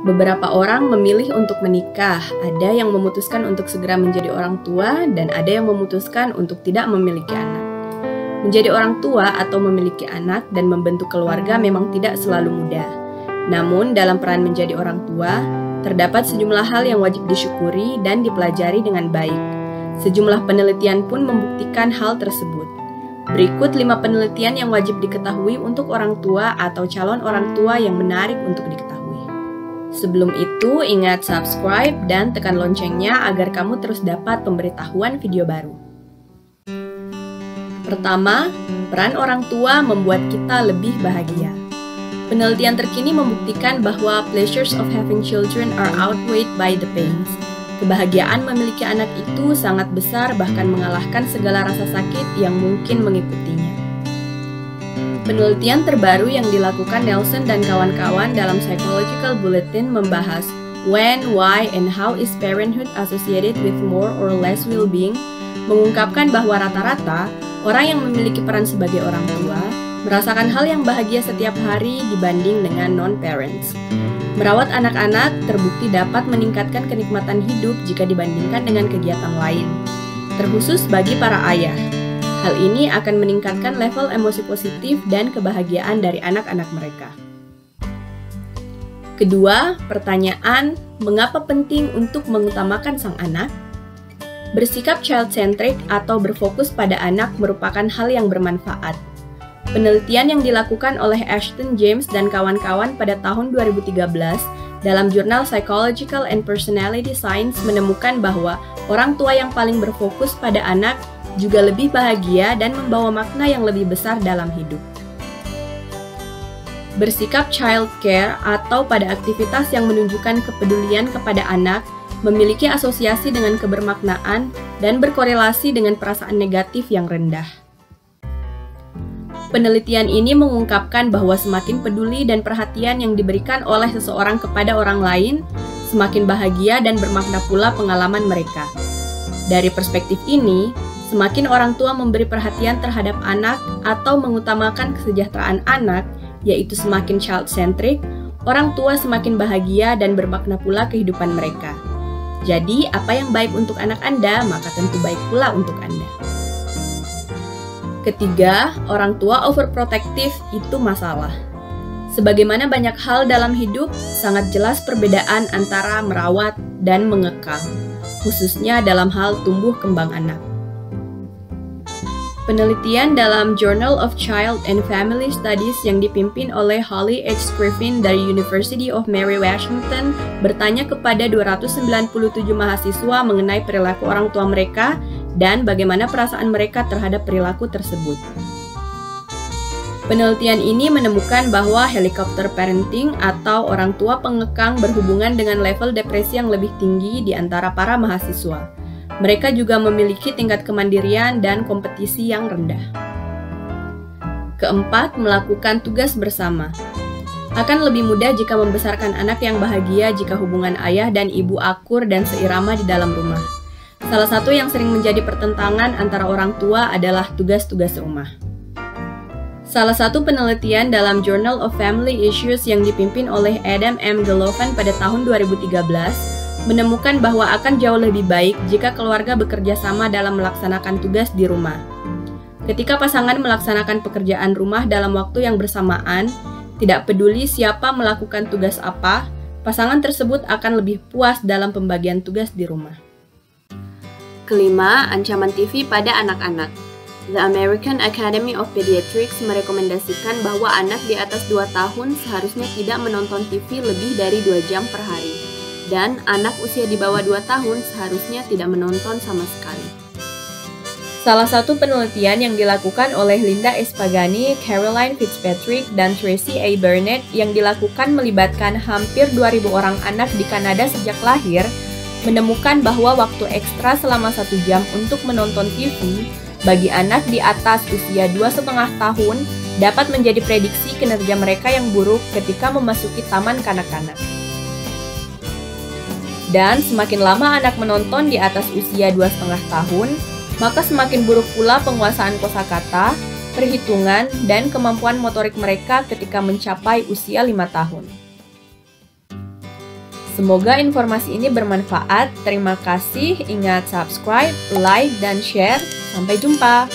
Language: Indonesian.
Beberapa orang memilih untuk menikah, ada yang memutuskan untuk segera menjadi orang tua, dan ada yang memutuskan untuk tidak memiliki anak. Menjadi orang tua atau memiliki anak dan membentuk keluarga memang tidak selalu mudah. Namun, dalam peran menjadi orang tua, terdapat sejumlah hal yang wajib disyukuri dan dipelajari dengan baik. Sejumlah penelitian pun membuktikan hal tersebut. Berikut 5 penelitian yang wajib diketahui untuk orang tua atau calon orang tua yang menarik untuk diketahui. Sebelum itu, ingat subscribe dan tekan loncengnya agar kamu terus dapat pemberitahuan video baru. Pertama, peran orang tua membuat kita lebih bahagia. Penelitian terkini membuktikan bahwa pleasures of having children are outweighed by the pains. Kebahagiaan memiliki anak itu sangat besar, bahkan mengalahkan segala rasa sakit yang mungkin mengikutinya. Penelitian terbaru yang dilakukan Nelson dan kawan-kawan dalam Psychological Bulletin membahas when, why, and how is parenthood associated with more or less well-being, mengungkapkan bahwa rata-rata orang yang memiliki peran sebagai orang tua merasakan hal yang bahagia setiap hari dibanding dengan non-parents. Merawat anak-anak terbukti dapat meningkatkan kenikmatan hidup jika dibandingkan dengan kegiatan lain, terkhusus bagi para ayah. Hal ini akan meningkatkan level emosi positif dan kebahagiaan dari anak-anak mereka. Kedua, pertanyaan, mengapa penting untuk mengutamakan sang anak? Bersikap child-centric atau berfokus pada anak merupakan hal yang bermanfaat. Penelitian yang dilakukan oleh Ashton James dan kawan-kawan pada tahun 2013 dalam jurnal Psychological and Personality Science menemukan bahwa orang tua yang paling berfokus pada anak juga lebih bahagia dan membawa makna yang lebih besar dalam hidup. Bersikap child care atau pada aktivitas yang menunjukkan kepedulian kepada anak memiliki asosiasi dengan kebermaknaan dan berkorelasi dengan perasaan negatif yang rendah. Penelitian ini mengungkapkan bahwa semakin peduli dan perhatian yang diberikan oleh seseorang kepada orang lain, semakin bahagia dan bermakna pula pengalaman mereka. Dari perspektif ini, semakin orang tua memberi perhatian terhadap anak atau mengutamakan kesejahteraan anak, yaitu semakin child-centric, orang tua semakin bahagia dan bermakna pula kehidupan mereka. Jadi, apa yang baik untuk anak Anda, maka tentu baik pula untuk Anda. Ketiga, orang tua overprotective itu masalah. Sebagaimana banyak hal dalam hidup, sangat jelas perbedaan antara merawat dan mengekang, khususnya dalam hal tumbuh kembang anak. Penelitian dalam Journal of Child and Family Studies yang dipimpin oleh Holly H. Griffin dari University of Mary Washington bertanya kepada 297 mahasiswa mengenai perilaku orang tua mereka dan bagaimana perasaan mereka terhadap perilaku tersebut. Penelitian ini menemukan bahwa helicopter parenting atau orang tua pengekang berhubungan dengan level depresi yang lebih tinggi di antara para mahasiswa. Mereka juga memiliki tingkat kemandirian dan kompetisi yang rendah. Keempat, melakukan tugas bersama. Akan lebih mudah jika membesarkan anak yang bahagia jika hubungan ayah dan ibu akur dan seirama di dalam rumah. Salah satu yang sering menjadi pertentangan antara orang tua adalah tugas-tugas rumah. Salah satu penelitian dalam Journal of Family Issues yang dipimpin oleh Adam M. Gelovan pada tahun 2013 menemukan bahwa akan jauh lebih baik jika keluarga bekerja sama dalam melaksanakan tugas di rumah. Ketika pasangan melaksanakan pekerjaan rumah dalam waktu yang bersamaan, tidak peduli siapa melakukan tugas apa, pasangan tersebut akan lebih puas dalam pembagian tugas di rumah. Kelima, ancaman TV pada anak-anak. The American Academy of Pediatrics merekomendasikan bahwa anak di atas 2 tahun seharusnya tidak menonton TV lebih dari 2 jam per hari. Dan anak usia di bawah 2 tahun seharusnya tidak menonton sama sekali. Salah satu penelitian yang dilakukan oleh Linda S. Pagani, Caroline Fitzpatrick, dan Tracy A. Burnett yang dilakukan melibatkan hampir 2.000 orang anak di Kanada sejak lahir, menemukan bahwa waktu ekstra selama 1 jam untuk menonton TV bagi anak di atas usia 2,5 tahun dapat menjadi prediksi kinerja mereka yang buruk ketika memasuki taman kanak-kanak. Dan semakin lama anak menonton di atas usia 2,5 tahun, maka semakin buruk pula penguasaan kosakata, perhitungan, dan kemampuan motorik mereka ketika mencapai usia 5 tahun. Semoga informasi ini bermanfaat. Terima kasih. Ingat subscribe, like, dan share. Sampai jumpa.